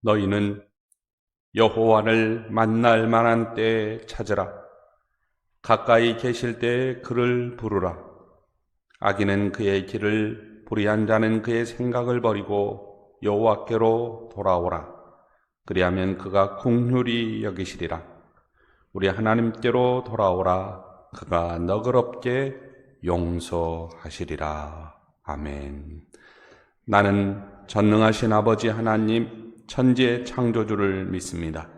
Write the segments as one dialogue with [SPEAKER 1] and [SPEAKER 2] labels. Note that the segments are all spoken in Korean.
[SPEAKER 1] 너희는 여호와를 만날 만한 때에 찾으라. 가까이 계실 때에 그를 부르라. 악인은 그의 길을, 불의한 자는 그의 생각을 버리고 여호와께로 돌아오라. 그리하면 그가 긍휼히 여기시리라. 우리 하나님께로 돌아오라. 그가 너그럽게 용서하시리라. 아멘. 나는 전능하신 아버지 하나님, 천지의 창조주를 믿습니다.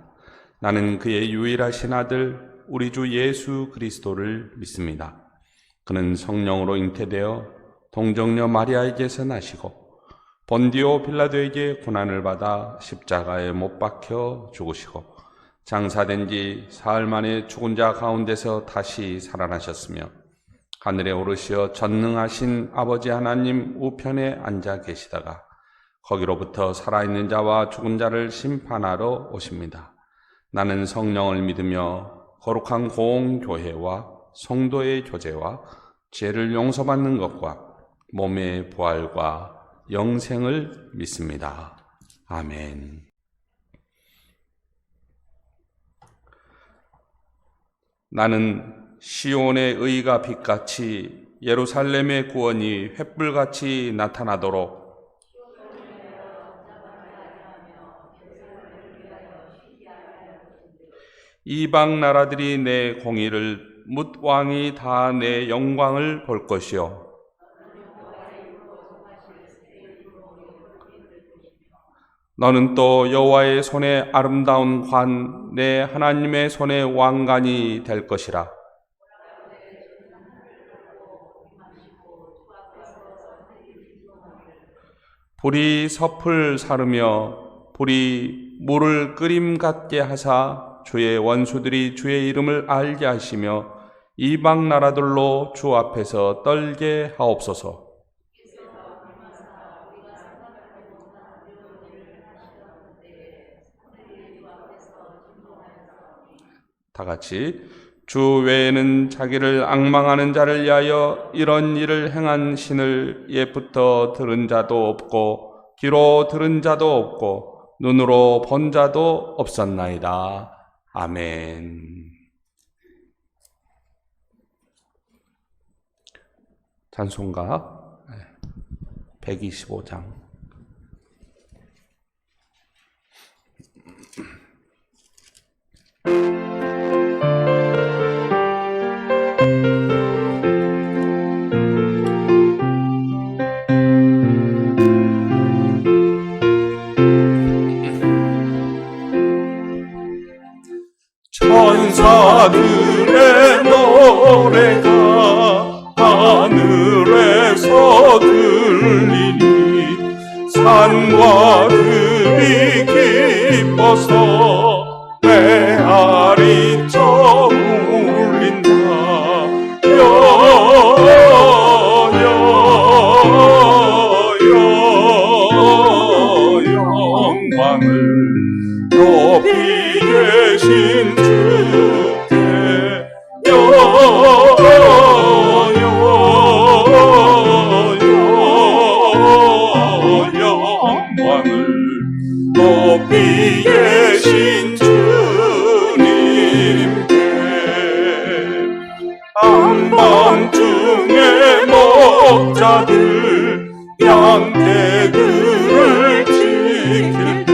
[SPEAKER 1] 나는 그의 유일하신 아들 우리 주 예수 그리스도를 믿습니다. 그는 성령으로 잉태되어 동정녀 마리아에게서 나시고 본디오 빌라도에게 고난을 받아 십자가에 못 박혀 죽으시고 장사된 지 사흘 만에 죽은 자 가운데서 다시 살아나셨으며 하늘에 오르시어 전능하신 아버지 하나님 우편에 앉아 계시다가 거기로부터 살아있는 자와 죽은 자를 심판하러 오십니다. 나는 성령을 믿으며 거룩한 공교회와 성도의 교제와 죄를 용서받는 것과 몸의 부활과 영생을 믿습니다. 아멘. 나는 시온의 의가 빛같이 예루살렘의 구원이 횃불같이 나타나도록 이방 나라들이 내 공의를 뭇 왕이 다 내 영광을 볼 것이요 너는 또 여호와의 손에 아름다운 관, 내 하나님의 손에 왕관이 될 것이라. 불이 섭을 사르며 불이 물을 끓임 같게 하사 주의 원수들이 주의 이름을 알게 하시며 이방 나라들로 주 앞에서 떨게 하옵소서. 다 같이 주 외에는 자기를 앙망하는 자를 위하여 이런 일을 행한 신을 옛부터 들은 자도 없고 귀로 들은 자도 없고 눈으로 본 자도 없었나이다. 아멘. 찬송가 125장.
[SPEAKER 2] 천사들의 노래가 하늘에서 들리니 산과 들이 기뻐서 메아리 쳐 울린다. 영광을 높이 계신 주께 영광을 높이 계신 주님께 한밤중에 목자들 양떼들을 지킬 때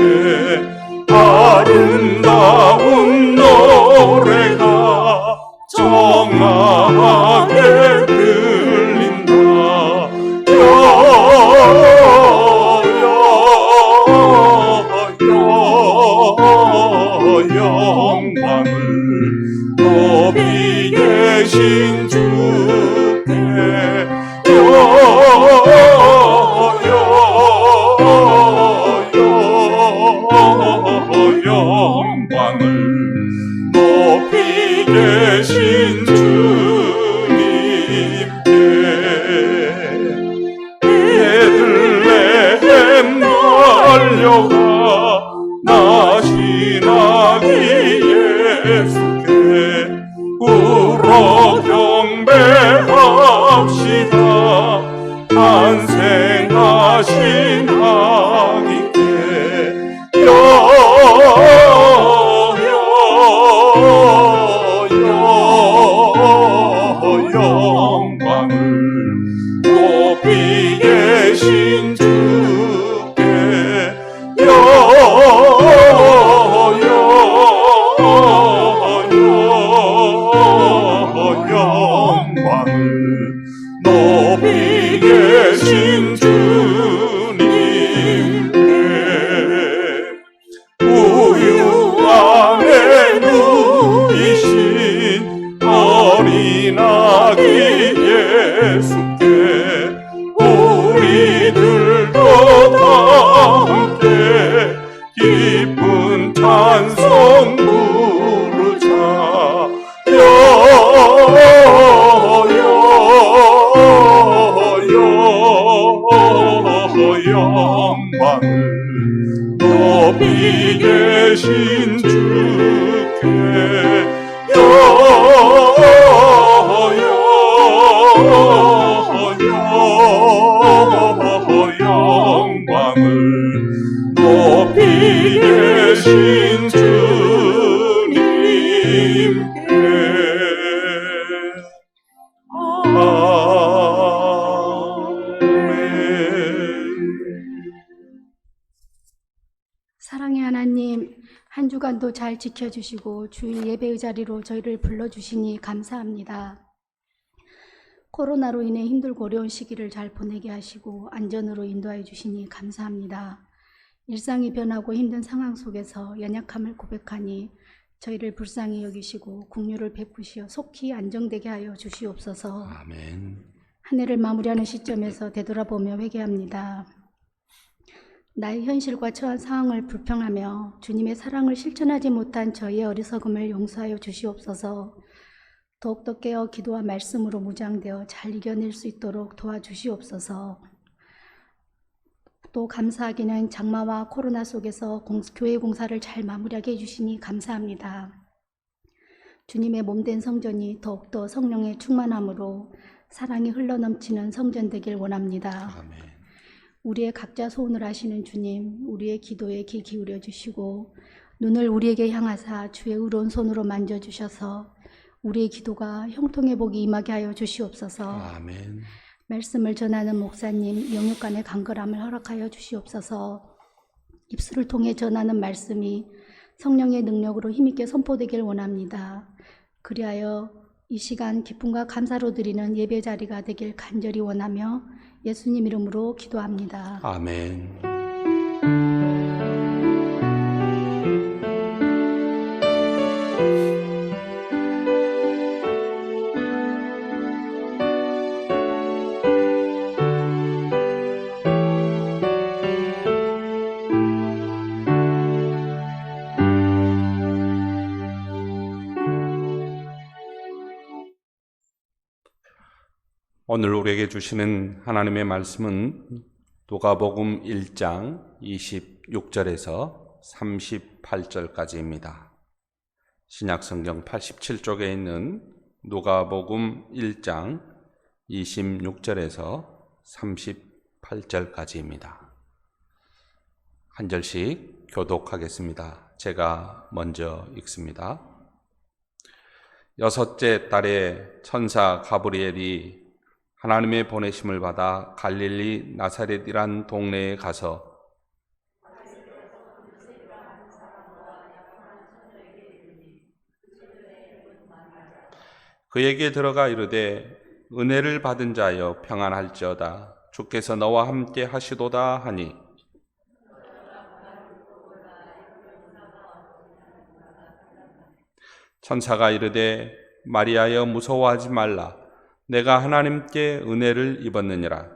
[SPEAKER 2] 아름다운 노래가 정하게 들린다. 영광을 높이 계신 주께 영광을 높이 계신 주님께 베들레헴 달려가 나시나기 예수께 울어 경배합시다. 탄생하신 하나님께 기쁜 찬송 부르자. 영광을 높이 계신 주께 영광을 높이 계신 주님께.
[SPEAKER 3] 사랑의 하나님, 한 주간도 잘 지켜주시고 주일 예배의 자리로 저희를 불러주시니 감사합니다. 코로나로 인해 힘들고 어려운 시기를 잘 보내게 하시고 안전으로 인도하여 주시니 감사합니다. 일상이 변하고 힘든 상황 속에서 연약함을 고백하니 저희를 불쌍히 여기시고 긍휼을 베푸시어 속히 안정되게 하여 주시옵소서.
[SPEAKER 1] 아멘.
[SPEAKER 3] 한 해를 마무리하는 시점에서 되돌아보며 회개합니다. 나의 현실과 처한 상황을 불평하며 주님의 사랑을 실천하지 못한 저희의 어리석음을 용서하여 주시옵소서. 더욱더 깨어 기도와 말씀으로 무장되어 잘 이겨낼 수 있도록 도와주시옵소서. 또 감사하기는 장마와 코로나 속에서 교회 공사를 잘 마무리하게 해주시니 감사합니다. 주님의 몸된 성전이 더욱더 성령의 충만함으로 사랑이 흘러넘치는 성전 되길 원합니다.
[SPEAKER 1] 아멘.
[SPEAKER 3] 우리의 각자 소원을 아시는 주님, 우리의 기도에 귀 기울여 주시고 눈을 우리에게 향하사 주의 의로운 손으로 만져주셔서 우리의 기도가 형통의 복이 임하게 하여 주시옵소서.
[SPEAKER 1] 아멘.
[SPEAKER 3] 말씀을 전하는 목사님, 영육간의 간결함을 허락하여 주시옵소서. 입술을 통해 전하는 말씀이 성령의 능력으로 힘있게 선포되길 원합니다. 그리하여 이 시간 기쁨과 감사로 드리는 예배 자리가 되길 간절히 원하며 예수님 이름으로 기도합니다.
[SPEAKER 1] 아멘. 오늘 우리에게 주시는 하나님의 말씀은 누가복음 1장 26절에서 38절까지입니다. 신약성경 87쪽에 있는 누가복음 1장 26절에서 38절까지입니다. 한 절씩 교독하겠습니다. 제가 먼저 읽습니다. 여섯째 달에 천사 가브리엘이 하나님의 보내심을 받아 갈릴리 나사렛이란 동네에 가서 그에게 들어가 이르되 은혜를 받은 자여 평안할지어다. 주께서 너와 함께 하시도다 하니 천사가 이르되 마리아여 무서워하지 말라. 내가 하나님께 은혜를 입었느니라.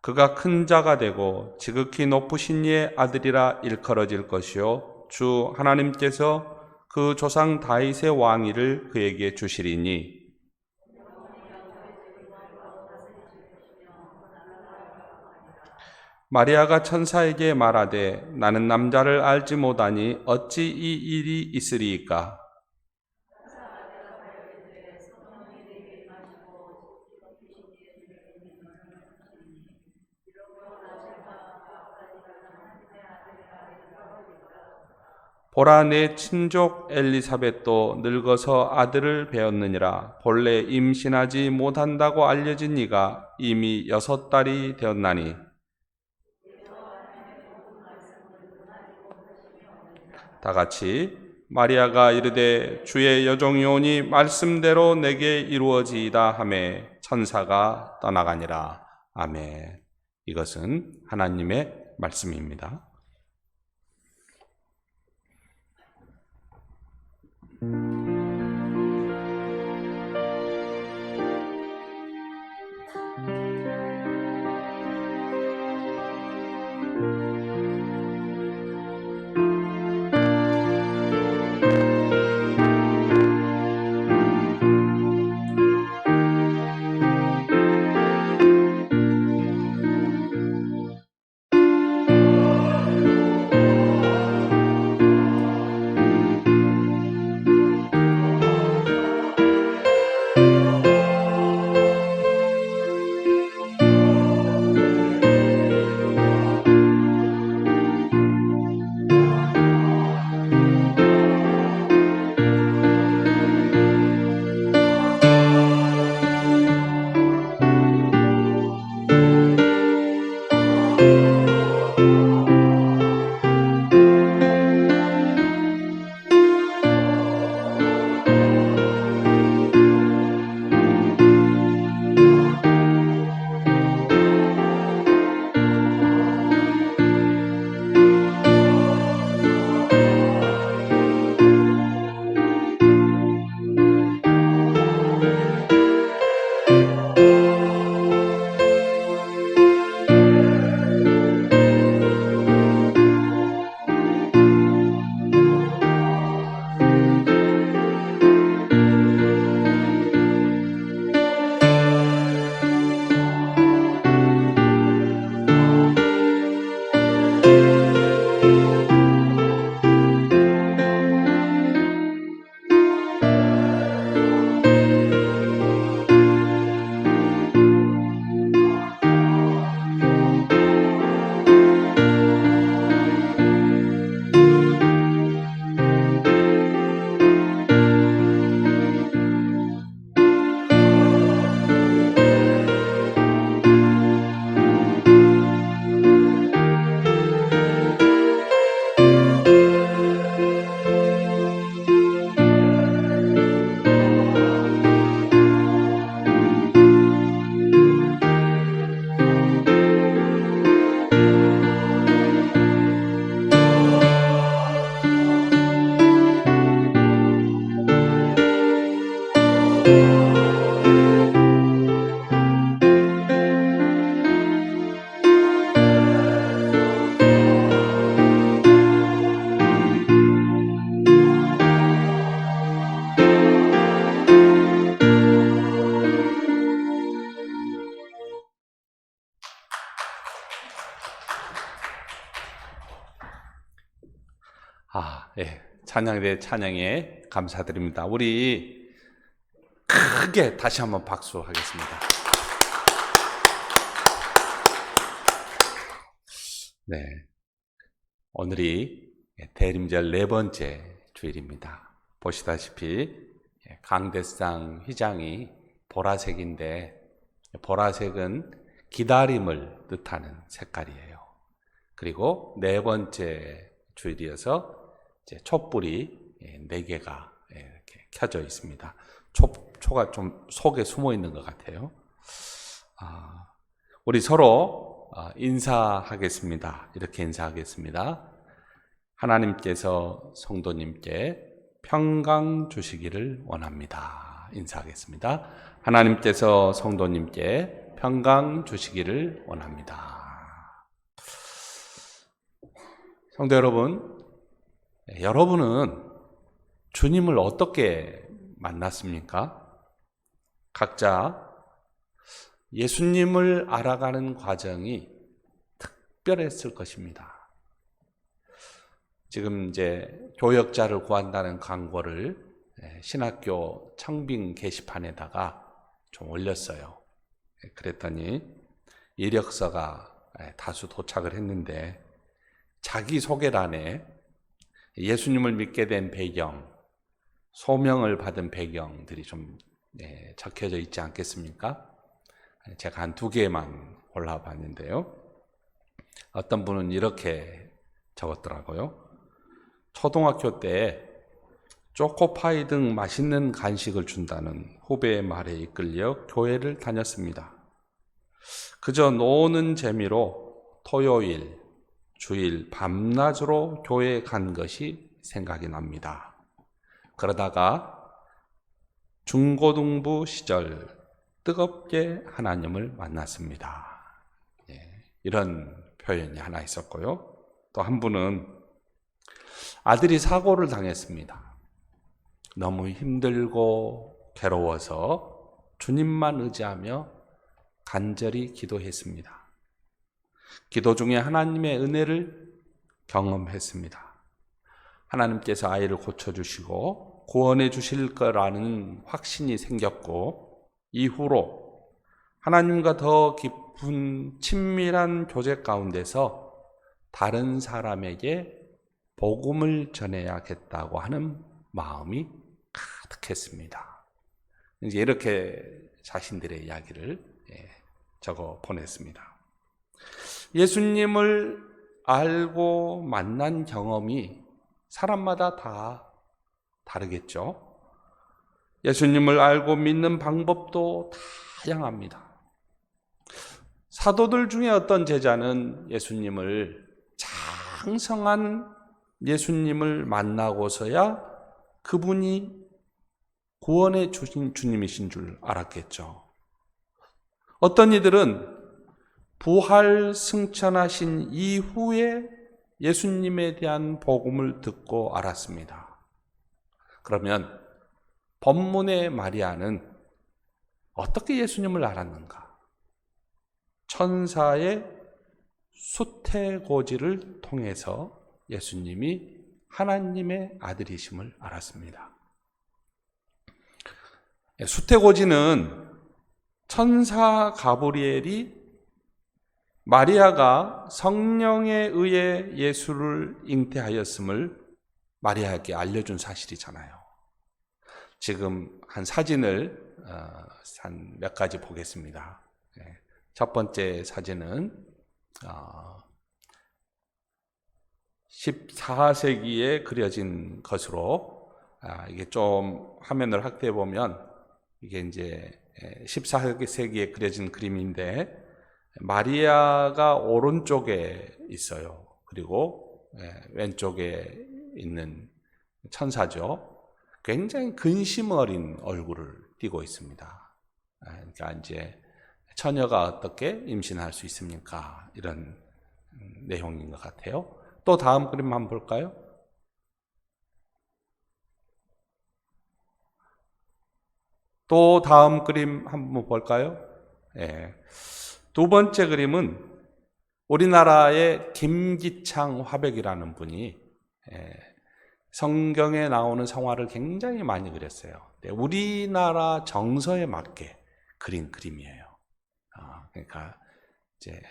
[SPEAKER 1] 그가 큰 자가 되고 지극히 높으신 이의 아들이라 일컬어질 것이요 주 하나님께서 그 조상 다윗의 왕위를 그에게 주시리니 마리아가 천사에게 말하되 나는 남자를 알지 못하니 어찌 이 일이 있으리이까? 보라 내 친족 엘리사벳도 늙어서 아들을 배었느니라. 본래 임신하지 못한다고 알려진 이가 이미 6달이 되었나니 다같이 마리아가 이르되 주의 여종이오니 말씀대로 내게 이루어지이다 하매 천사가 떠나가니라. 아멘. 이것은 하나님의 말씀입니다. 찬양대 찬양에 감사드립니다. 우리 크게 다시 한번 박수하겠습니다. 네, 오늘이 대림절 4번째 주일입니다. 보시다시피 강대상 휘장이 보라색인데, 보라색은 기다림을 뜻하는 색깔이에요. 그리고 4번째 주일이어서 이제 촛불이 4개가 이렇게 켜져 있습니다. 초가 좀 속에 숨어 있는 것 같아요. 우리 서로 인사하겠습니다. 이렇게 인사하겠습니다. 하나님께서 성도님께 평강 주시기를 원합니다. 인사하겠습니다. 하나님께서 성도님께 평강 주시기를 원합니다. 성도 여러분, 여러분은 주님을 어떻게 만났습니까? 각자 예수님을 알아가는 과정이 특별했을 것입니다. 지금 이제 교역자를 구한다는 광고를 신학교 청빙 게시판에다가 좀 올렸어요. 그랬더니 이력서가 다수 도착을 했는데, 자기소개란에 예수님을 믿게 된 배경, 소명을 받은 배경들이 좀 적혀져 있지 않겠습니까? 제가 한 2개만 골라봤는데요. 어떤 분은 이렇게 적었더라고요. 초등학교 때 초코파이 등 맛있는 간식을 준다는 후배의 말에 이끌려 교회를 다녔습니다. 그저 노는 재미로 토요일, 주일 밤낮으로 교회에 간 것이 생각이 납니다. 그러다가 중고등부 시절 뜨겁게 하나님을 만났습니다. 이런 표현이 하나 있었고요. 또 한 분은 아들이 사고를 당했습니다. 너무 힘들고 괴로워서 주님만 의지하며 간절히 기도했습니다. 기도 중에 하나님의 은혜를 경험했습니다. 하나님께서 아이를 고쳐주시고 구원해 주실 거라는 확신이 생겼고, 이후로 하나님과 더 깊은 친밀한 교제 가운데서 다른 사람에게 복음을 전해야겠다고 하는 마음이 가득했습니다. 이제 이렇게 자신들의 이야기를 적어 보냈습니다. 예수님을 알고 만난 경험이 사람마다 다 다르겠죠. 예수님을 알고 믿는 방법도 다양합니다. 사도들 중에 어떤 제자는 예수님을, 장성한 예수님을 만나고서야 그분이 구원해 주신 주님이신 줄 알았겠죠. 어떤 이들은 부활 승천하신 이후에 예수님에 대한 복음을 듣고 알았습니다. 그러면 본문의 마리아는 어떻게 예수님을 알았는가? 천사의 수태고지를 통해서 예수님이 하나님의 아들이심을 알았습니다. 수태고지는 천사 가브리엘이 마리아가 성령에 의해 예수를 잉태하였음을 마리아에게 알려준 사실이잖아요. 지금 한 사진을 한 몇 가지 보겠습니다. 첫 번째 사진은 14세기에 그려진 것으로, 이게 좀 화면을 확대해 보면 이게 이제 14세기에 그려진 그림인데, 마리아가 오른쪽에 있어요. 그리고 왼쪽에 있는 천사죠. 굉장히 근심 어린 얼굴을 띠고 있습니다. 그러니까 이제 처녀가 어떻게 임신할 수 있습니까? 이런 내용인 것 같아요. 또 다음 그림 한번 볼까요? 또 다음 그림 한번 볼까요? 두 번째 그림은 우리나라의 김기창 화백이라는 분이 성경에 나오는 성화를 굉장히 많이 그렸어요. 우리나라 정서에 맞게 그린 그림이에요. 그러니까 이제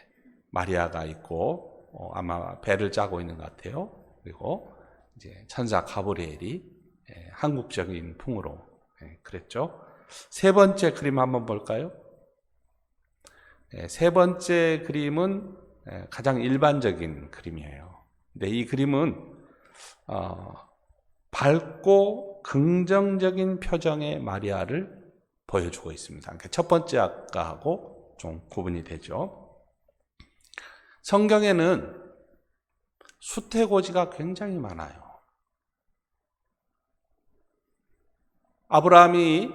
[SPEAKER 1] 마리아가 있고 아마 배를 짜고 있는 것 같아요. 그리고 이제 천사 가브리엘이 한국적인 풍으로 그랬죠. 세 번째 그림 한번 볼까요? 세 번째 그림은 가장 일반적인 그림이에요. 근데 이 그림은 밝고 긍정적인 표정의 마리아를 보여주고 있습니다. 그러니까 첫 번째 아까하고 좀 구분이 되죠. 성경에는 수태고지가 굉장히 많아요. 아브라함이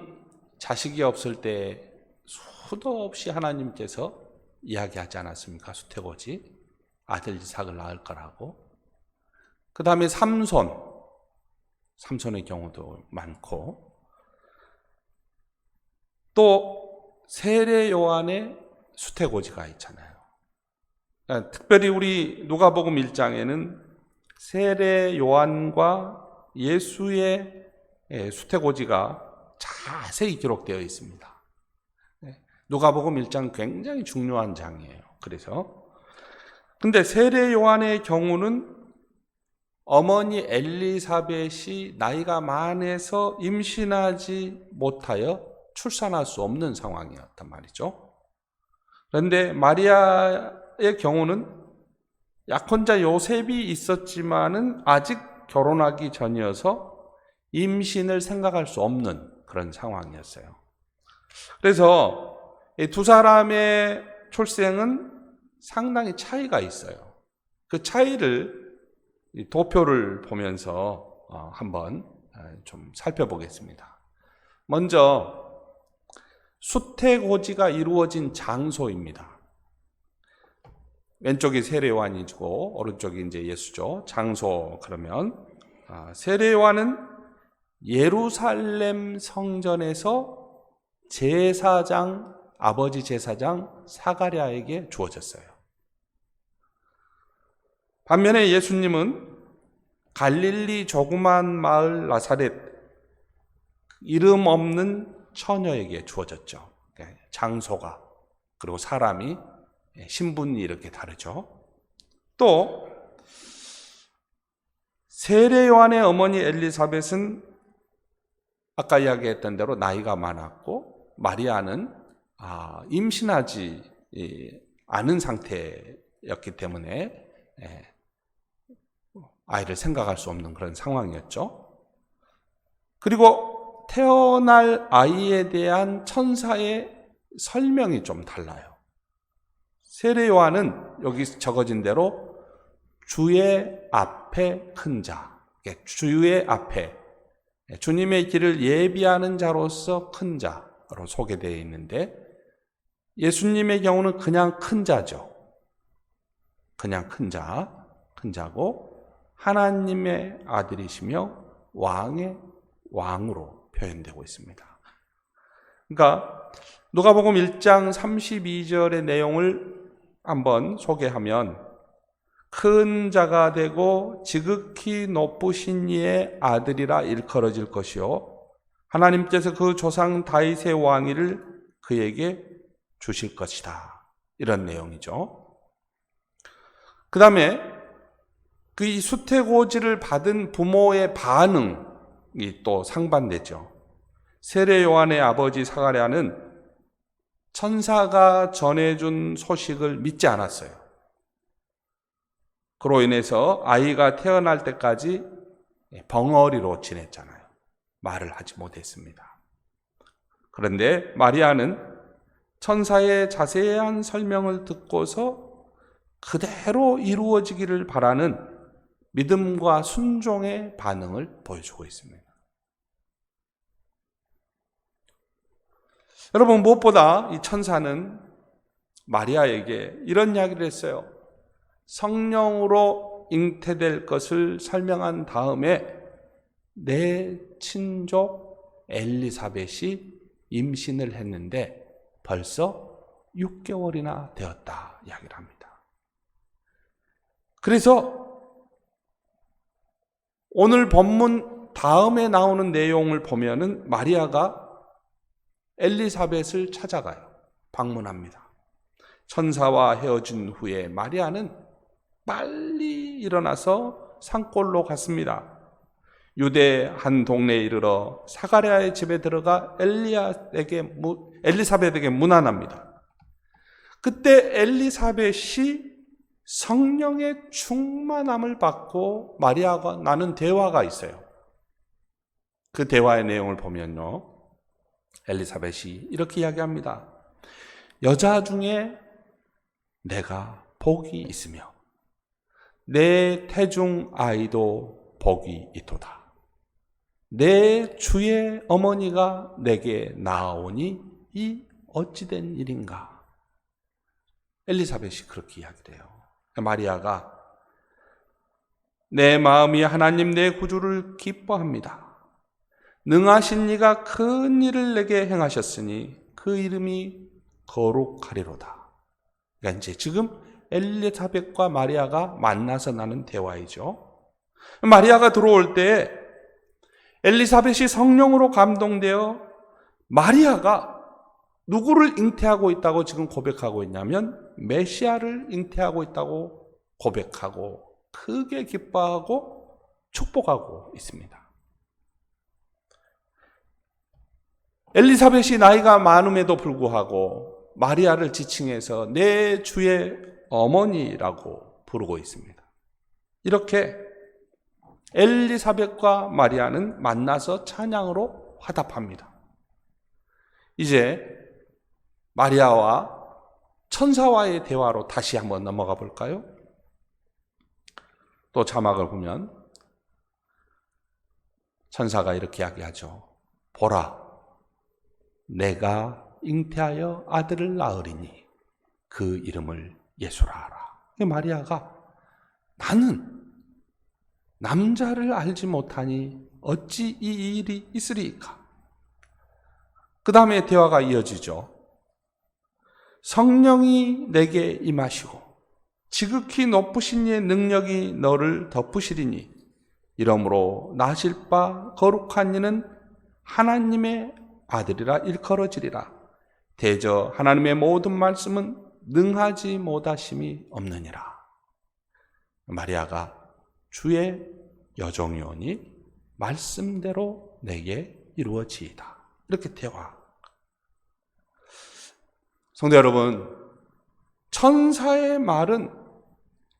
[SPEAKER 1] 자식이 없을 때 수도 없이 하나님께서 이야기하지 않았습니까? 수태고지, 아들 이삭을 낳을 거라고. 그 다음에 삼손의 경우도 많고, 또 세례 요한의 수태고지가 있잖아요. 특별히 우리 누가복음 1장에는 세례 요한과 예수의 수태고지가 자세히 기록되어 있습니다. 누가복음 1장 굉장히 중요한 장이에요. 근데 세례 요한의 경우는 어머니 엘리사벳이 나이가 많아서 임신하지 못하여 출산할 수 없는 상황이었단 말이죠. 그런데 마리아의 경우는 약혼자 요셉이 있었지만은 아직 결혼하기 전이어서 임신을 생각할 수 없는 그런 상황이었어요. 그래서 이 두 사람의 출생은 상당히 차이가 있어요. 그 차이를 도표를 보면서 한번 좀 살펴보겠습니다. 먼저 수태고지가 이루어진 장소입니다. 왼쪽이 세례 요한이고 오른쪽이 이제 예수죠. 장소 그러면 세례 요한은 예루살렘 성전에서 아버지 제사장 사가랴에게 주어졌어요. 반면에 예수님은 갈릴리 조그만 마을 나사렛, 이름 없는 처녀에게 주어졌죠. 장소가, 그리고 사람이, 신분이 이렇게 다르죠. 또 세례 요한의 어머니 엘리사벳은 아까 이야기했던 대로 나이가 많았고, 마리아는 임신하지 않은 상태였기 때문에 아이를 생각할 수 없는 그런 상황이었죠. 그리고 태어날 아이에 대한 천사의 설명이 좀 달라요. 세례 요한은 여기 적어진 대로 주의 앞에 큰 자, 주의 앞에 주님의 길을 예비하는 자로서 큰 자로 소개되어 있는데, 예수님의 경우는 그냥 큰 자죠. 그냥 큰 자고 하나님의 아들이시며 왕으로 표현되고 있습니다. 그러니까 누가복음 1장 32절의 내용을 한번 소개하면, 큰 자가 되고 지극히 높으신 이의 아들이라 일컬어질 것이요 하나님께서 그 조상 다윗의 왕위를 그에게 주실 것이다. 이런 내용이죠. 그 다음에 그 이 수태고지를 받은 부모의 반응이 또 상반되죠. 세례 요한의 아버지 사가랴는 천사가 전해준 소식을 믿지 않았어요. 그로 인해서 아이가 태어날 때까지 벙어리로 지냈잖아요. 말을 하지 못했습니다. 그런데 마리아는 천사의 자세한 설명을 듣고서 그대로 이루어지기를 바라는 믿음과 순종의 반응을 보여주고 있습니다. 여러분, 무엇보다 이 천사는 마리아에게 이런 이야기를 했어요. 성령으로 잉태될 것을 설명한 다음에 내 친족 엘리사벳이 임신을 했는데 벌써 6개월이나 되었다 이야기를 합니다. 그래서 오늘 본문 다음에 나오는 내용을 보면은 마리아가 엘리사벳을 찾아가요. 방문합니다. 천사와 헤어진 후에 마리아는 빨리 일어나서 산골로 갔습니다. 유대 한 동네에 이르러 사가랴의 집에 들어가 엘리사벳에게 문안합니다. 그때 엘리사벳이 성령의 충만함을 받고 마리아가 나눈 대화가 있어요. 그 대화의 내용을 보면요, 엘리사벳이 이렇게 이야기합니다. 여자 중에 내가 복이 있으며 내 태중 아이도 복이 있도다. 내 주의 어머니가 내게 나아오니 이 어찌된 일인가. 엘리사벳이 그렇게 이야기를 해요. 마리아가 내 마음이 하나님 내 구주를 기뻐합니다. 능하신 이가 큰 일을 내게 행하셨으니 그 이름이 거룩하리로다. 그러니까 이제 지금 엘리사벳과 마리아가 만나서 나눈 대화이죠. 마리아가 들어올 때 엘리사벳이 성령으로 감동되어 마리아가 누구를 잉태하고 있다고 지금 고백하고 있냐면 메시아를 잉태하고 있다고 고백하고 크게 기뻐하고 축복하고 있습니다. 엘리사벳이 나이가 많음에도 불구하고 마리아를 지칭해서 내 주의 어머니라고 부르고 있습니다. 이렇게 엘리사벳과 마리아는 만나서 찬양으로 화답합니다. 이제 마리아와 천사와의 대화로 다시 한번 넘어가 볼까요? 또 자막을 보면 천사가 이렇게 이야기하죠. 보라, 내가 잉태하여 아들을 낳으리니 그 이름을 예수라 하라. 마리아가 나는 남자를 알지 못하니 어찌 이 일이 있으리까? 그 다음에 대화가 이어지죠. 성령이 내게 임하시고 지극히 높으신 이의 능력이 너를 덮으시리니 이러므로 나실 바 거룩한 이는 하나님의 아들이라 일컬어지리라. 대저 하나님의 모든 말씀은 능하지 못하심이 없느니라. 마리아가 주의 여종이오니 말씀대로 내게 이루어지이다. 이렇게 대화. 성도 여러분, 천사의 말은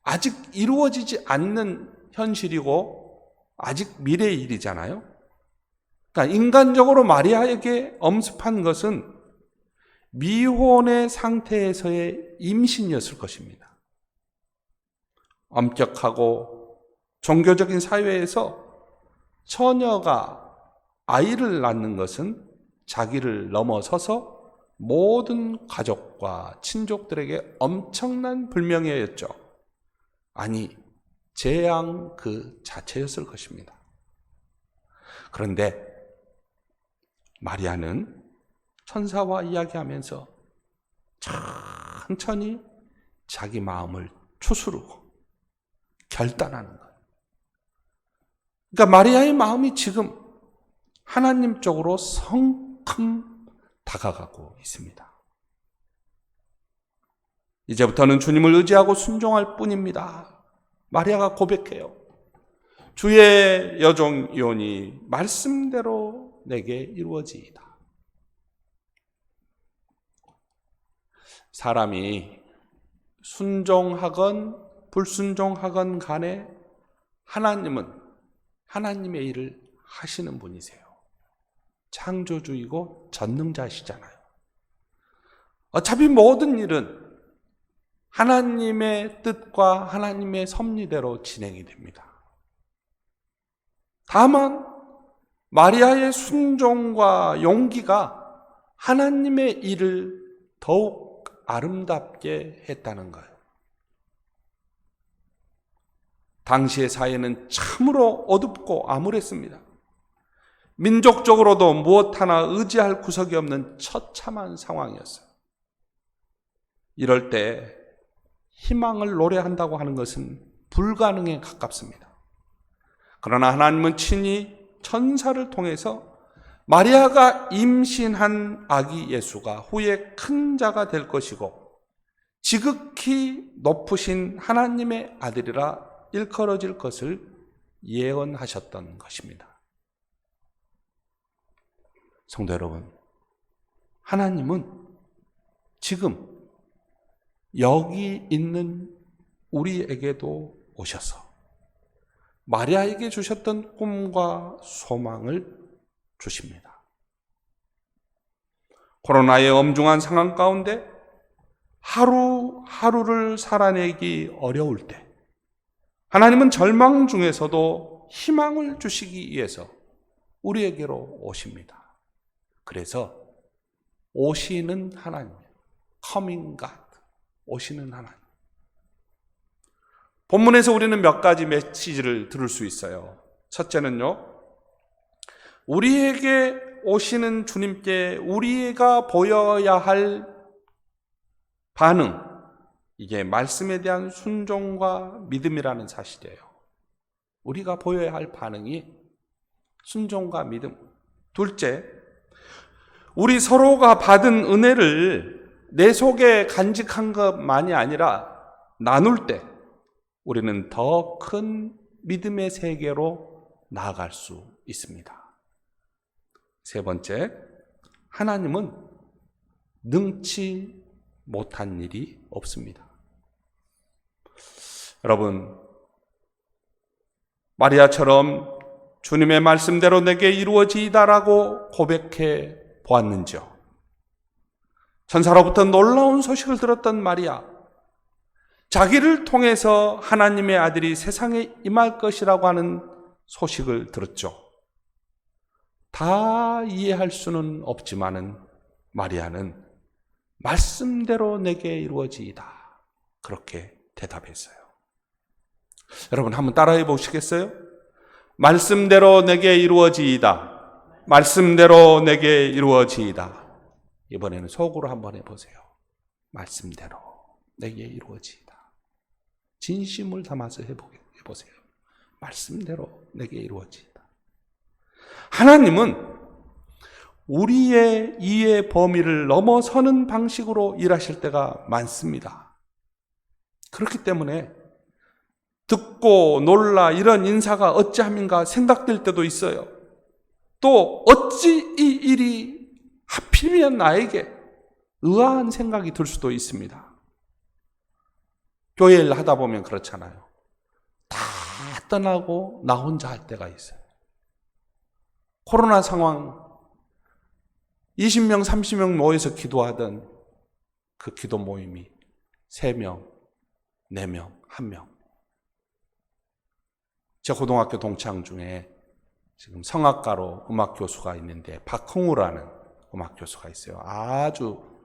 [SPEAKER 1] 아직 이루어지지 않는 현실이고 아직 미래의 일이잖아요. 그러니까 인간적으로 마리아에게 엄습한 것은 미혼의 상태에서의 임신이었을 것입니다. 엄격하고 종교적인 사회에서 처녀가 아이를 낳는 것은 자기를 넘어서서 모든 가족과 친족들에게 엄청난 불명예였죠. 아니, 재앙 그 자체였을 것입니다. 그런데 마리아는 천사와 이야기하면서 천천히 자기 마음을 추스르고 결단하는 거예요. 그러니까 마리아의 마음이 지금 하나님 쪽으로 성큼 다가가고 있습니다. 이제부터는 주님을 의지하고 순종할 뿐입니다. 마리아가 고백해요. 주의 여종이오니 말씀대로 내게 이루어지이다. 사람이 순종하건 불순종하건 간에 하나님은 하나님의 일을 하시는 분이세요. 창조주이고 전능자시잖아요. 어차피 모든 일은 하나님의 뜻과 하나님의 섭리대로 진행이 됩니다. 다만 마리아의 순종과 용기가 하나님의 일을 더욱 아름답게 했다는 거예요. 당시의 사회는 참으로 어둡고 암울했습니다. 민족적으로도 무엇 하나 의지할 구석이 없는 처참한 상황이었어요. 이럴 때 희망을 노래한다고 하는 것은 불가능에 가깝습니다. 그러나 하나님은 친히 천사를 통해서 마리아가 임신한 아기 예수가 후에 큰 자가 될 것이고 지극히 높으신 하나님의 아들이라 일컬어질 것을 예언하셨던 것입니다. 성도 여러분, 하나님은 지금 여기 있는 우리에게도 오셔서 마리아에게 주셨던 꿈과 소망을 주십니다. 코로나의 엄중한 상황 가운데 하루하루를 살아내기 어려울 때 하나님은 절망 중에서도 희망을 주시기 위해서 우리에게로 오십니다. 그래서 오시는 하나님, coming God, 오시는 하나님. 본문에서 우리는 몇 가지 메시지를 들을 수 있어요. 첫째는요, 우리에게 오시는 주님께 우리가 보여야 할 반응, 이게 말씀에 대한 순종과 믿음이라는 사실이에요. 우리가 보여야 할 반응이 순종과 믿음. 둘째, 우리 서로가 받은 은혜를 내 속에 간직한 것만이 아니라 나눌 때 우리는 더 큰 믿음의 세계로 나아갈 수 있습니다. 세 번째, 하나님은 능치 못한 일이 없습니다. 여러분, 마리아처럼 주님의 말씀대로 내게 이루어지이다라고 고백해 보았는지요? 천사로부터 놀라운 소식을 들었던 마리아, 자기를 통해서 하나님의 아들이 세상에 임할 것이라고 하는 소식을 들었죠. 다 이해할 수는 없지만은 마리아는 말씀대로 내게 이루어지이다, 그렇게 대답했어요. 여러분 한번 따라해 보시겠어요? 말씀대로 내게 이루어지이다. 말씀대로 내게 이루어지이다. 이번에는 속으로 한번 해보세요. 말씀대로 내게 이루어지이다. 진심을 담아서 해보세요. 말씀대로 내게 이루어지이다. 하나님은 우리의 이해 범위를 넘어서는 방식으로 일하실 때가 많습니다. 그렇기 때문에 듣고 놀라 이런 인사가 어찌함인가 생각될 때도 있어요. 또 어찌 이 일이 하필이면 나에게 의아한 생각이 들 수도 있습니다. 교회 일 하다 보면 그렇잖아요. 다 떠나고 나 혼자 할 때가 있어요. 코로나 상황 20명, 30명 모여서 기도하던 그 기도 모임이 3명, 4명, 1명. 제 고등학교 동창 중에 지금 성악가로 음악 교수가 있는데 박흥우라는 음악 교수가 있어요. 아주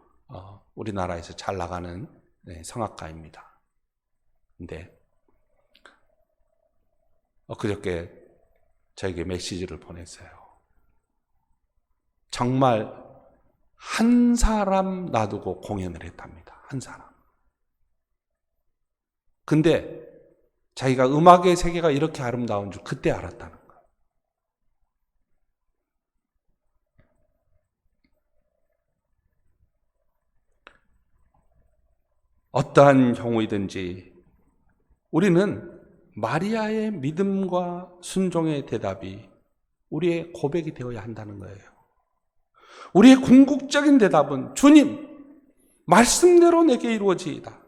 [SPEAKER 1] 우리나라에서 잘 나가는 성악가입니다. 근데 엊그저께 저에게 메시지를 보냈어요. 정말 한 사람 놔두고 공연을 했답니다. 한 사람. 근데 자기가 음악의 세계가 이렇게 아름다운 줄 그때 알았다는 거예요. 어떠한 경우이든지 우리는 마리아의 믿음과 순종의 대답이 우리의 고백이 되어야 한다는 거예요. 우리의 궁극적인 대답은 주님, 말씀대로 내게 이루어지이다.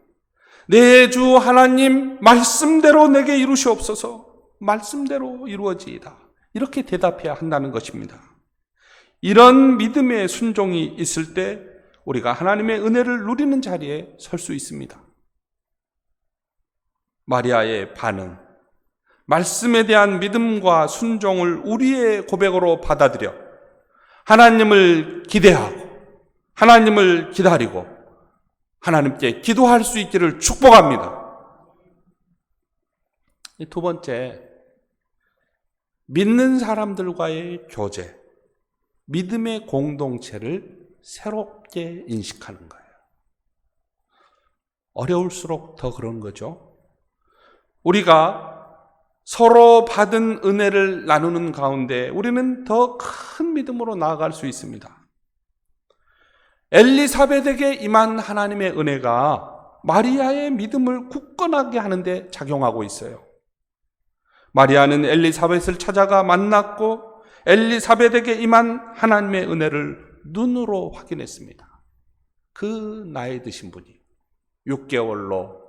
[SPEAKER 1] 내 주 하나님, 말씀대로 내게 이루시옵소서. 말씀대로 이루어지이다. 이렇게 대답해야 한다는 것입니다. 이런 믿음의 순종이 있을 때 우리가 하나님의 은혜를 누리는 자리에 설 수 있습니다. 마리아의 반응, 말씀에 대한 믿음과 순종을 우리의 고백으로 받아들여 하나님을 기대하고 하나님을 기다리고 하나님께 기도할 수 있기를 축복합니다. 두 번째, 믿는 사람들과의 교제, 믿음의 공동체를 새롭게 인식하는 거예요. 어려울수록 더 그런 거죠. 우리가 서로 받은 은혜를 나누는 가운데 우리는 더 큰 믿음으로 나아갈 수 있습니다. 엘리사벳에게 임한 하나님의 은혜가 마리아의 믿음을 굳건하게 하는데 작용하고 있어요. 마리아는 엘리사벳을 찾아가 만났고 엘리사벳에게 임한 하나님의 은혜를 눈으로 확인했습니다. 그 나이 드신 분이 6개월로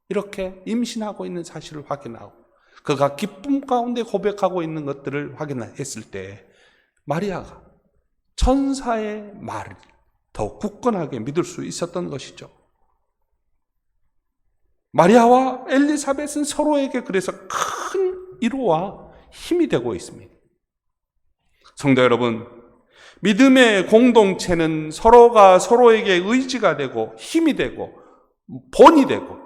[SPEAKER 1] 이렇게 임신하고 있는 사실을 확인하고 그가 기쁨 가운데 고백하고 있는 것들을 확인했을 때 마리아가 천사의 말을 더 굳건하게 믿을 수 있었던 것이죠. 마리아와 엘리사벳은 서로에게 그래서 큰 위로와 힘이 되고 있습니다. 성도 여러분, 믿음의 공동체는 서로가 서로에게 의지가 되고 힘이 되고 본이 되고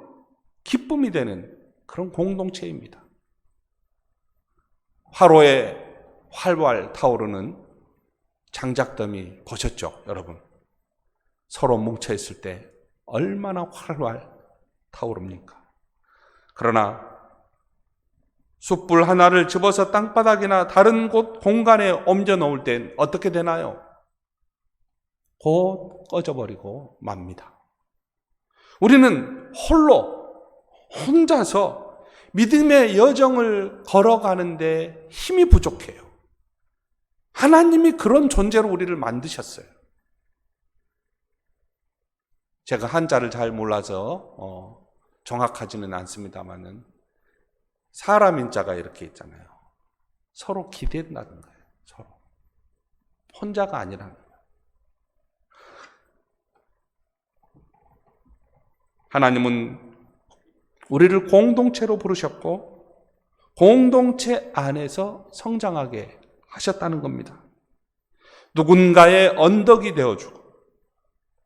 [SPEAKER 1] 기쁨이 되는 그런 공동체입니다. 화로에 활활 타오르는 장작더미 보셨죠, 여러분? 서로 뭉쳐있을 때 얼마나 활활 타오릅니까? 그러나 숯불 하나를 집어서 땅바닥이나 다른 곳 공간에 옮겨 놓을 땐 어떻게 되나요? 곧 꺼져버리고 맙니다. 우리는 혼자서 믿음의 여정을 걸어가는데 힘이 부족해요. 하나님이 그런 존재로 우리를 만드셨어요. 제가 한자를 잘 몰라서 정확하지는 않습니다만은 사람 인자가 이렇게 있잖아요. 서로 기댄다는 거예요. 서로. 혼자가 아니라는 거예요. 하나님은 우리를 공동체로 부르셨고 공동체 안에서 성장하게 하셨다는 겁니다. 누군가의 언덕이 되어주고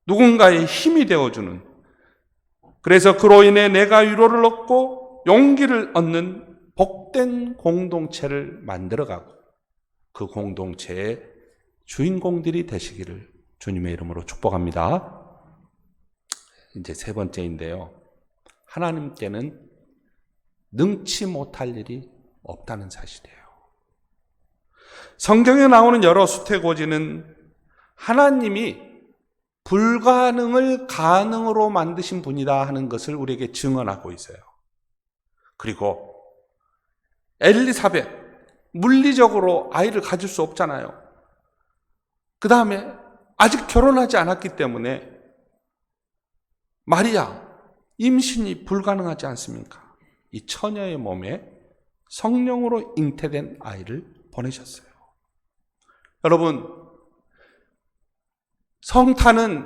[SPEAKER 1] 누군가의 힘이 되어주는, 그래서 그로 인해 내가 위로를 얻고 용기를 얻는 복된 공동체를 만들어가고 그 공동체의 주인공들이 되시기를 주님의 이름으로 축복합니다. 이제 세 번째인데요. 하나님께는 능치 못할 일이 없다는 사실이에요. 성경에 나오는 여러 수태고지는 하나님이 불가능을 가능으로 만드신 분이다 하는 것을 우리에게 증언하고 있어요. 그리고 엘리사벳, 물리적으로 아이를 가질 수 없잖아요. 그 다음에 아직 결혼하지 않았기 때문에 마리아, 임신이 불가능하지 않습니까? 이 처녀의 몸에 성령으로 잉태된 아이를 보내셨어요. 여러분, 성탄은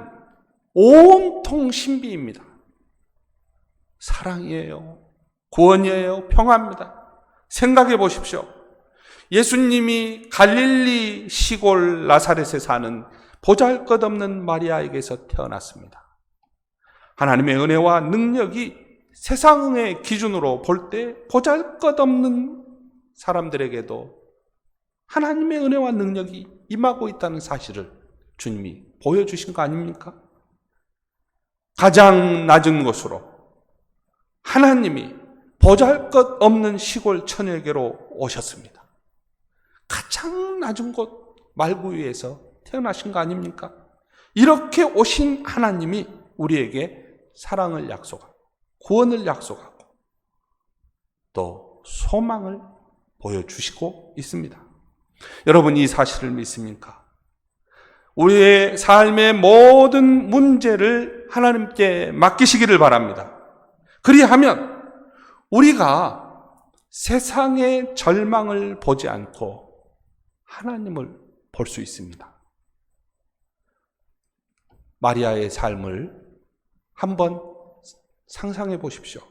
[SPEAKER 1] 온통 신비입니다. 사랑이에요. 구원이에요. 평화입니다. 생각해 보십시오. 예수님이 갈릴리 시골 나사렛에 사는 보잘것없는 마리아에게서 태어났습니다. 하나님의 은혜와 능력이 세상의 기준으로 볼 때 보잘것없는 사람들에게도 하나님의 은혜와 능력이 임하고 있다는 사실을 주님이 보여주신 거 아닙니까? 가장 낮은 곳으로 하나님이 보잘것없는 시골 처녀에게로 오셨습니다. 가장 낮은 곳 말구 위에서 태어나신 거 아닙니까? 이렇게 오신 하나님이 우리에게 사랑을 약속하고 구원을 약속하고 또 소망을 보여주시고 있습니다. 여러분, 이 사실을 믿습니까? 우리의 삶의 모든 문제를 하나님께 맡기시기를 바랍니다. 그리하면 우리가 세상의 절망을 보지 않고 하나님을 볼 수 있습니다. 마리아의 삶을 한번 상상해 보십시오.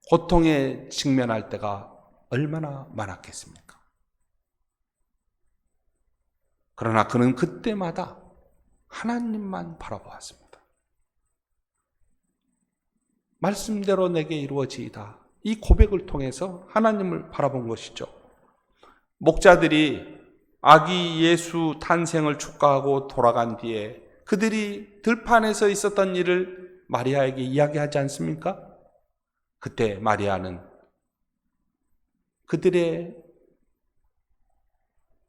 [SPEAKER 1] 고통에 직면할 때가 얼마나 많았겠습니까? 그러나 그는 그때마다 하나님만 바라보았습니다. 말씀대로 내게 이루어지이다. 이 고백을 통해서 하나님을 바라본 것이죠. 목자들이 아기 예수 탄생을 축하하고 돌아간 뒤에 그들이 들판에서 있었던 일을 마리아에게 이야기하지 않습니까? 그때 마리아는 그들의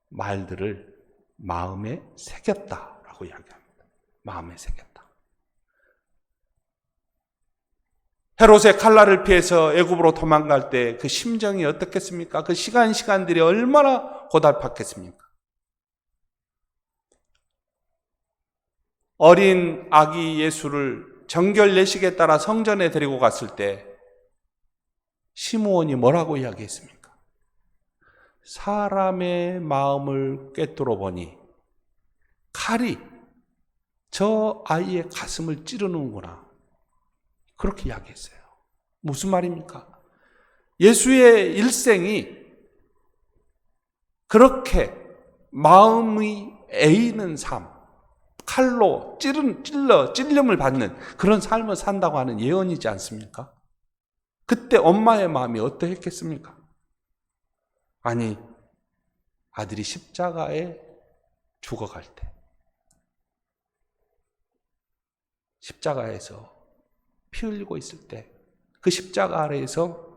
[SPEAKER 1] 말들을 마음에 새겼다라고 이야기합니다. 마음에 새겼다. 헤롯의 칼날을 피해서 애굽으로 도망갈 때 그 심정이 어떻겠습니까? 그 시간들이 얼마나 고달팠겠습니까? 어린 아기 예수를 정결 예식에 따라 성전에 데리고 갔을 때 시므온이 뭐라고 이야기했습니까? 사람의 마음을 꿰뚫어 보니 칼이 저 아이의 가슴을 찌르는구나. 그렇게 이야기했어요. 무슨 말입니까? 예수의 일생이 그렇게 마음이 애이는 삶, 칼로 찔림을 받는 그런 삶을 산다고 하는 예언이지 않습니까? 그때 엄마의 마음이 어떠했겠습니까? 아니, 아들이 십자가에 죽어갈 때, 십자가에서 피 흘리고 있을 때, 그 십자가 아래에서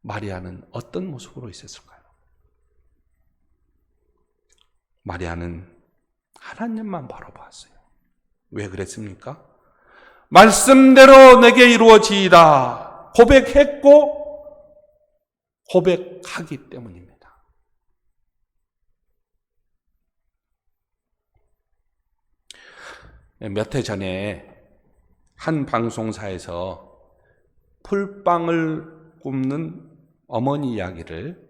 [SPEAKER 1] 마리아는 어떤 모습으로 있었을까요? 마리아는 하나님만 바라보았어요. 왜 그랬습니까? 말씀대로 내게 이루어지이다 고백했고 고백하기 때문입니다. 몇 해 전에 한 방송사에서 풀빵을 굽는 어머니 이야기를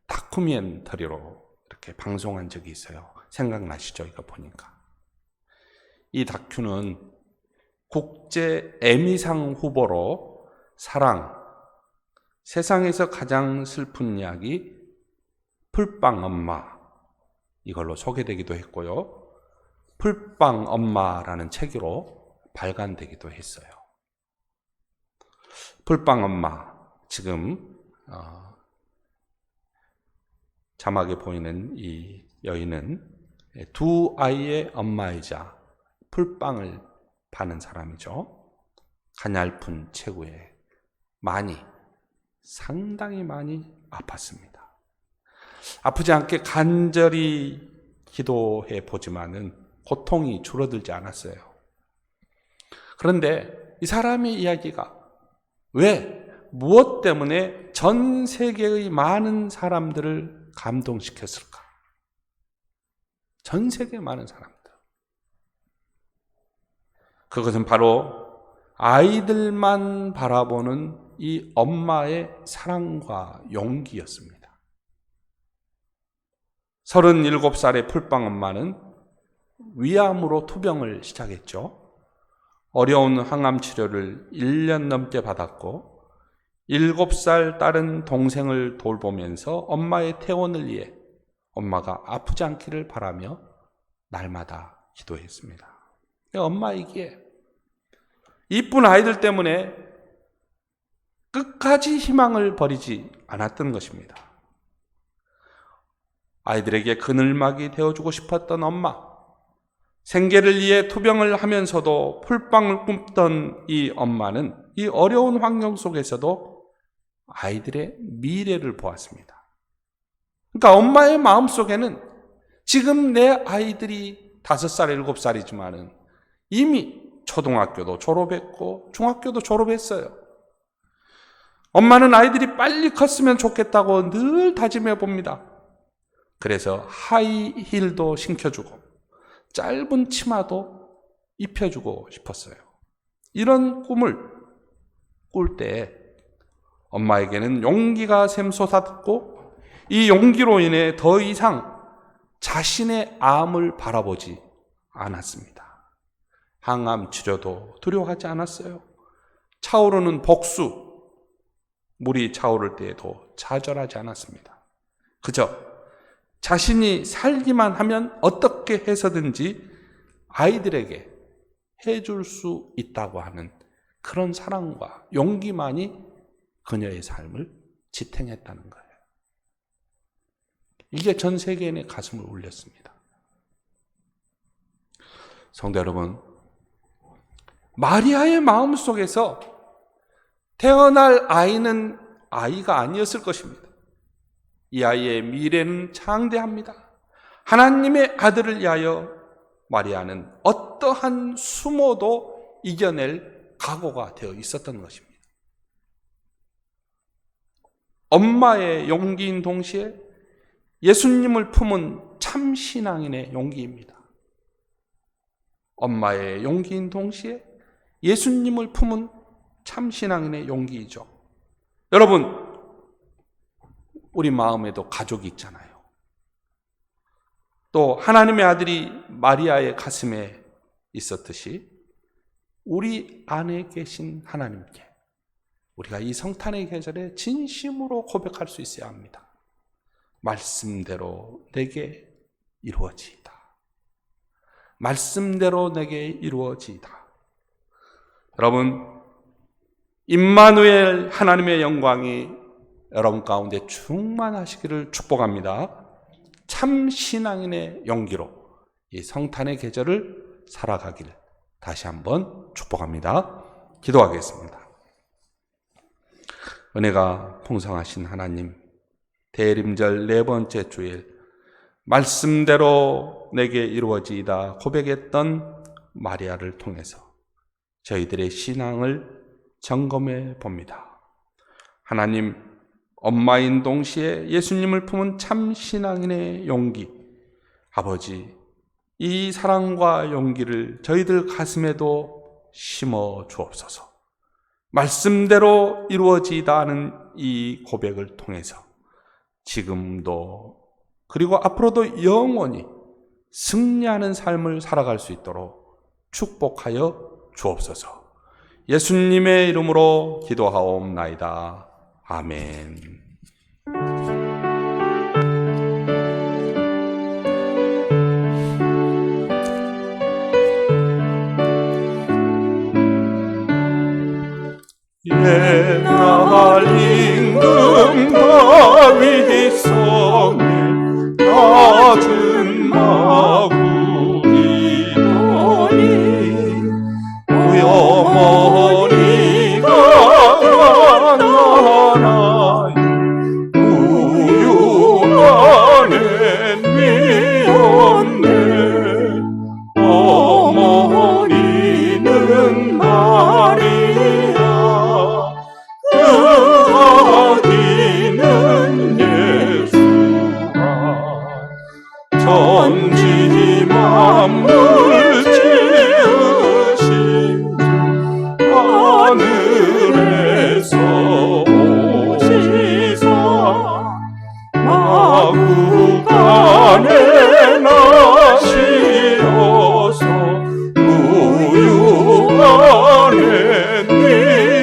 [SPEAKER 1] 다큐멘터리로 이렇게 방송한 적이 있어요. 생각나시죠? 이거 보니까. 이 다큐는 국제 에미상 후보로 사랑, 세상에서 가장 슬픈 이야기, 풀빵 엄마, 이걸로 소개되기도 했고요. 풀빵 엄마라는 책으로 발간되기도 했어요. 풀빵 엄마, 지금 자막에 보이는 이 여인은 두 아이의 엄마이자 풀빵을 파는 사람이죠. 가냘픈 체구에 상당히 많이 아팠습니다. 아프지 않게 간절히 기도해 보지만은 고통이 줄어들지 않았어요. 그런데 이 사람의 이야기가 무엇 때문에 전 세계의 많은 사람들을 감동시켰을까? 전 세계 많은 사람들. 그것은 바로 아이들만 바라보는 이 엄마의 사랑과 용기였습니다. 37살의 풀빵 엄마는 위암으로 투병을 시작했죠. 어려운 항암 치료를 1년 넘게 받았고 7살 딸은 동생을 돌보면서 엄마의 퇴원을 위해 엄마가 아프지 않기를 바라며 날마다 기도했습니다. 엄마이기에 이쁜 아이들 때문에 끝까지 희망을 버리지 않았던 것입니다. 아이들에게 그늘막이 되어주고 싶었던 엄마, 생계를 위해 투병을 하면서도 풀빵을 굽던 이 엄마는 이 어려운 환경 속에서도 아이들의 미래를 보았습니다. 그러니까 엄마의 마음속에는 지금 내 아이들이 5살, 7살이지만은 이미 초등학교도 졸업했고 중학교도 졸업했어요. 엄마는 아이들이 빨리 컸으면 좋겠다고 늘 다짐해 봅니다. 그래서 하이힐도 신겨주고 짧은 치마도 입혀주고 싶었어요. 이런 꿈을 꿀 때 엄마에게는 용기가 샘솟았고 이 용기로 인해 더 이상 자신의 암을 바라보지 않았습니다. 항암 치료도 두려워하지 않았어요. 차오르는 복수, 물이 차오를 때에도 좌절하지 않았습니다. 그저 자신이 살기만 하면 어떻게 해서든지 아이들에게 해줄 수 있다고 하는 그런 사랑과 용기만이 그녀의 삶을 지탱했다는 거예요. 이게 전 세계인의 가슴을 울렸습니다. 성도 여러분, 마리아의 마음속에서 태어날 아이는 아이가 아니었을 것입니다. 이 아이의 미래는 창대합니다. 하나님의 아들을 위하여 마리아는 어떠한 수모도 이겨낼 각오가 되어 있었던 것입니다. 엄마의 용기인 동시에 예수님을 품은 참 신앙인의 용기입니다. 엄마의 용기인 동시에 예수님을 품은 참 신앙인의 용기이죠. 여러분, 우리 마음에도 가족이 있잖아요. 또 하나님의 아들이 마리아의 가슴에 있었듯이 우리 안에 계신 하나님께 우리가 이 성탄의 계절에 진심으로 고백할 수 있어야 합니다. 말씀대로 내게 이루어지이다. 말씀대로 내게 이루어지이다. 여러분, 임마누엘 하나님의 영광이 여러분 가운데 충만하시기를 축복합니다. 참 신앙인의 용기로 이 성탄의 계절을 살아가길 다시 한번 축복합니다. 기도하겠습니다. 은혜가 풍성하신 하나님, 대림절 네 번째 주일 말씀대로 내게 이루어지이다 고백했던 마리아를 통해서 저희들의 신앙을 점검해 봅니다. 하나님, 엄마인 동시에 예수님을 품은 참 신앙인의 용기, 아버지, 이 사랑과 용기를 저희들 가슴에도 심어 주옵소서. 말씀대로 이루어지다 하는 이 고백을 통해서 지금도 그리고 앞으로도 영원히 승리하는 삶을 살아갈 수 있도록 축복하여 주옵소서. 예수님의 이름으로 기도하옵나이다. 아멘.
[SPEAKER 2] 옛날 임금 다윗 성에 낮은 마구이더니 우리 어머니가 나나이 우유하는 미었네. 어머니는 마리아, 그 아기는 예수라. 천지 만물 지으신 하늘에서 오시사 마구간에 나시어서 우유간에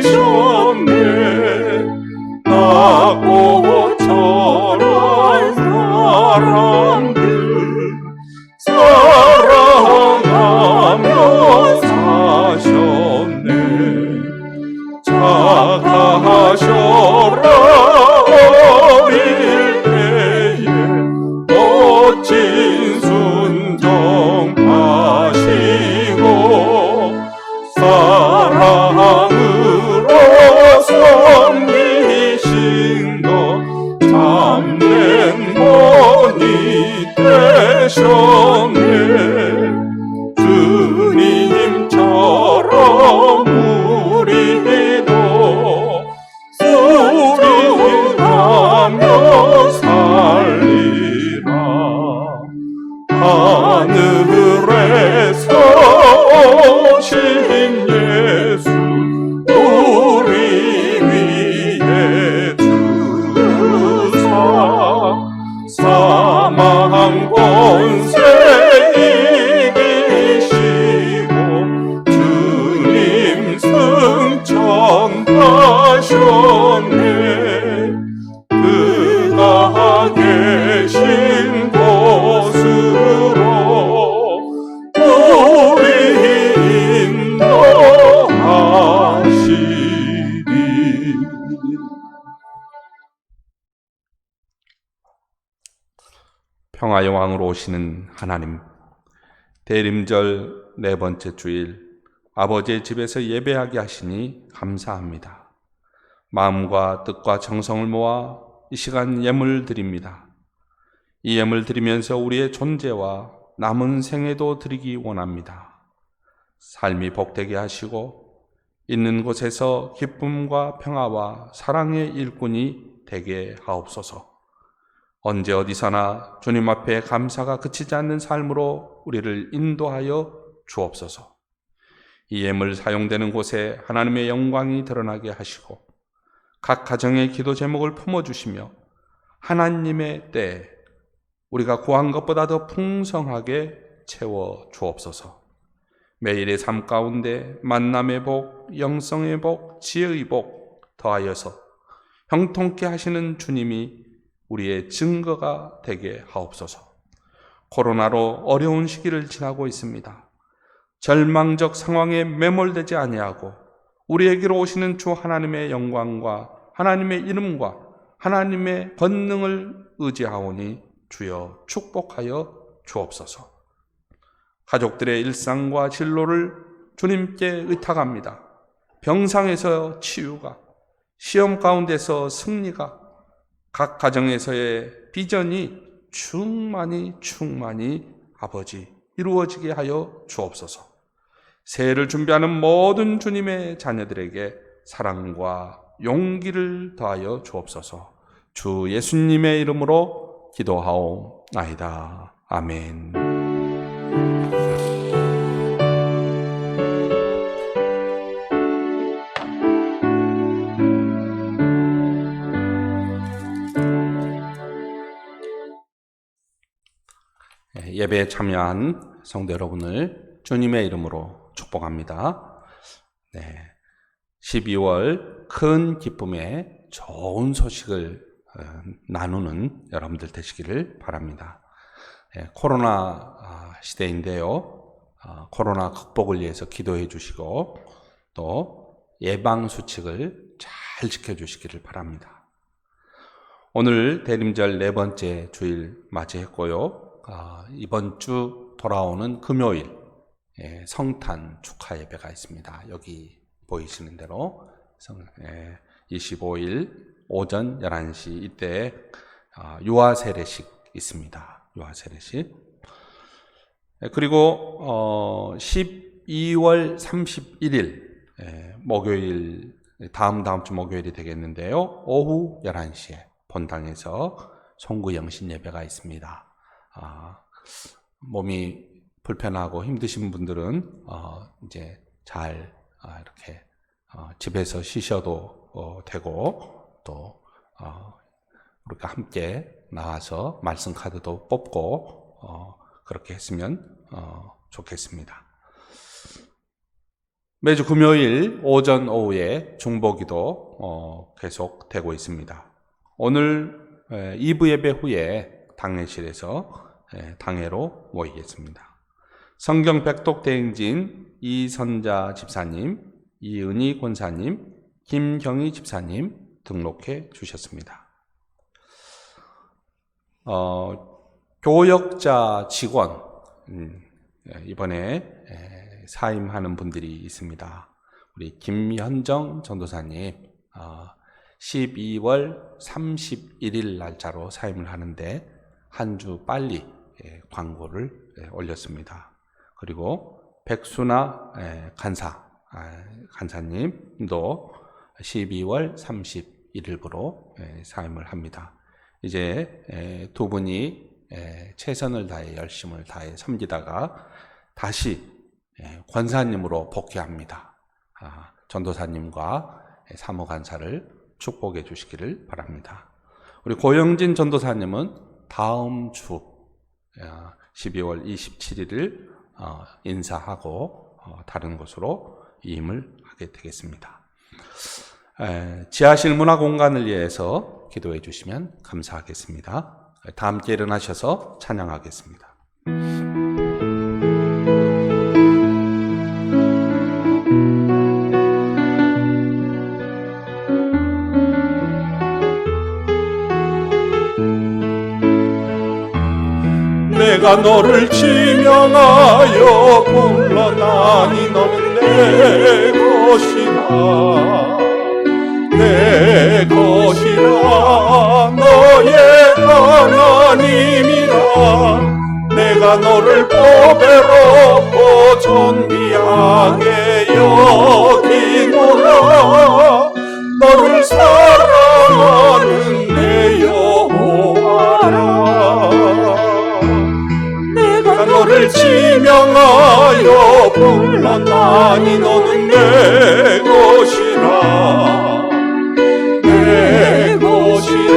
[SPEAKER 2] 미셨네. 낮고 천한 사람들 사랑하며 사셨네. 착하셔라 어릴 때에 멋진 순종하시고 사랑으로 섬기신 것 참된 본이 되셨네. 주님처럼 우리도 수리하며 살리라. 하늘에서 오신 예수 우리 위에 주사 사망 권세 이기시고 주님 승천하셨네. 그가 계신 곳으로 우리 인도하시리.
[SPEAKER 1] 평화의 왕으로 오시는 하나님, 대림절 네 번째 주일 아버지의 집에서 예배하게 하시니 감사합니다. 마음과 뜻과 정성을 모아 이 시간 예물 드립니다. 이 예물 드리면서 우리의 존재와 남은 생애도 드리기 원합니다. 삶이 복되게 하시고 있는 곳에서 기쁨과 평화와 사랑의 일꾼이 되게 하옵소서. 언제 어디서나 주님 앞에 감사가 그치지 않는 삶으로 우리를 인도하여 주옵소서. 이 예물 사용되는 곳에 하나님의 영광이 드러나게 하시고 각 가정의 기도 제목을 품어주시며 하나님의 때에 우리가 구한 것보다 더 풍성하게 채워 주옵소서. 매일의 삶 가운데 만남의 복, 영성의 복, 지혜의 복 더하여서 형통케 하시는 주님이 우리의 증거가 되게 하옵소서. 코로나로 어려운 시기를 지나고 있습니다. 절망적 상황에 매몰되지 아니하고 우리에게로 오시는 주 하나님의 영광과 하나님의 이름과 하나님의 권능을 의지하오니 주여 축복하여 주옵소서. 가족들의 일상과 진로를 주님께 의탁합니다. 병상에서 치유가, 시험 가운데서 승리가, 각 가정에서의 비전이 충만히 아버지 이루어지게 하여 주옵소서. 새해를 준비하는 모든 주님의 자녀들에게 사랑과 용기를 더하여 주옵소서. 주 예수님의 이름으로 기도하옵나이다. 아멘. 예배에 참여한 성도 여러분을 주님의 이름으로 축복합니다. 12월 큰 기쁨의 좋은 소식을 나누는 여러분들 되시기를 바랍니다. 코로나 시대인데요. 코로나 극복을 위해서 기도해 주시고 또 예방 수칙을 잘 지켜주시기를 바랍니다. 오늘 대림절 4번째 주일 맞이했고요. 이번 주 돌아오는 금요일 성탄 축하 예배가 있습니다. 여기 보이시는 대로 25일 오전 11시 이때 유아 세례식 있습니다. 유아 세례식. 그리고 12월 31일 목요일 다음 주 목요일이 되겠는데요. 오후 11시에 본당에서 송구 영신 예배가 있습니다. 몸이 불편하고 힘드신 분들은 이제 잘 이렇게 집에서 쉬셔도 되고 또 우리가 함께 나와서 말씀 카드도 뽑고 그렇게 했으면 좋겠습니다. 매주 금요일 오전 오후에 중보기도 계속 되고 있습니다. 오늘 2부 예배 후에 당회실에서 당회로 모이겠습니다. 성경 백독 대행진 이선자 집사님, 이은희 권사님, 김경희 집사님 등록해 주셨습니다. 교역자 직원 이번에 사임하는 분들이 있습니다. 우리 김현정 전도사님 12월 31일 날짜로 사임을 하는데 한 주 빨리 광고를 올렸습니다. 그리고 백순아 간사님도 12월 31일부로 사임을 합니다. 이제 두 분이 최선을 다해 열심을 다해 섬기다가 다시 권사님으로 복귀합니다. 전도사님과 사무간사를 축복해 주시기를 바랍니다. 우리 고영진 전도사님은 다음 주 12월 27일을 인사하고 다른 곳으로 이임을 하게 되겠습니다. 지하실 문화 공간을 위해서 기도해 주시면 감사하겠습니다. 다 함께 일어나셔서 찬양하겠습니다.
[SPEAKER 2] 내가 너를 지명하여 불러나니 너는 내 것이라 내 것이라 너의 하나님이라 내가 너를 보배롭고 존귀하게 여기노라 너를 사랑하는 내 여호와라 내가 너를 지명하여 불렀나니 너는 내 것이라 내 것이라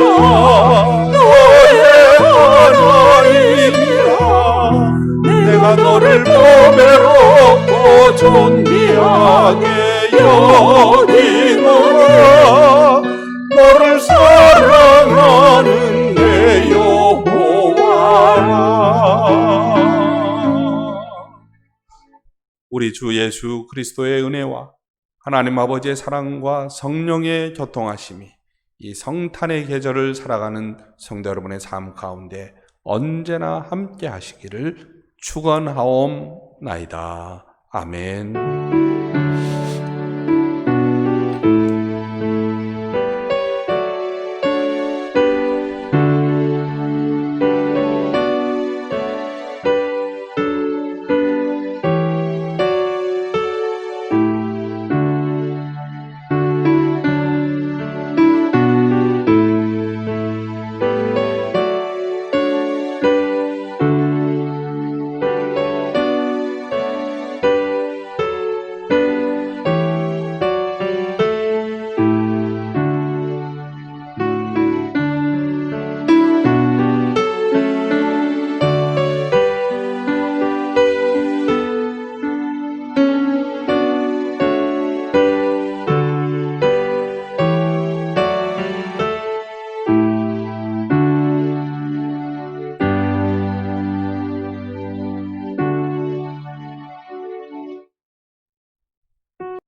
[SPEAKER 2] 너의 하나님이라 내가 너를 보배롭고 존귀하게 여기노라 너를 사랑하는 내 여호와라.
[SPEAKER 1] 우리 주 예수 그리스도의 은혜와 하나님 아버지의 사랑과 성령의 교통하심이 이 성탄의 계절을 살아가는 성도 여러분의 삶 가운데 언제나 함께 하시기를 축원하옵나이다. 아멘.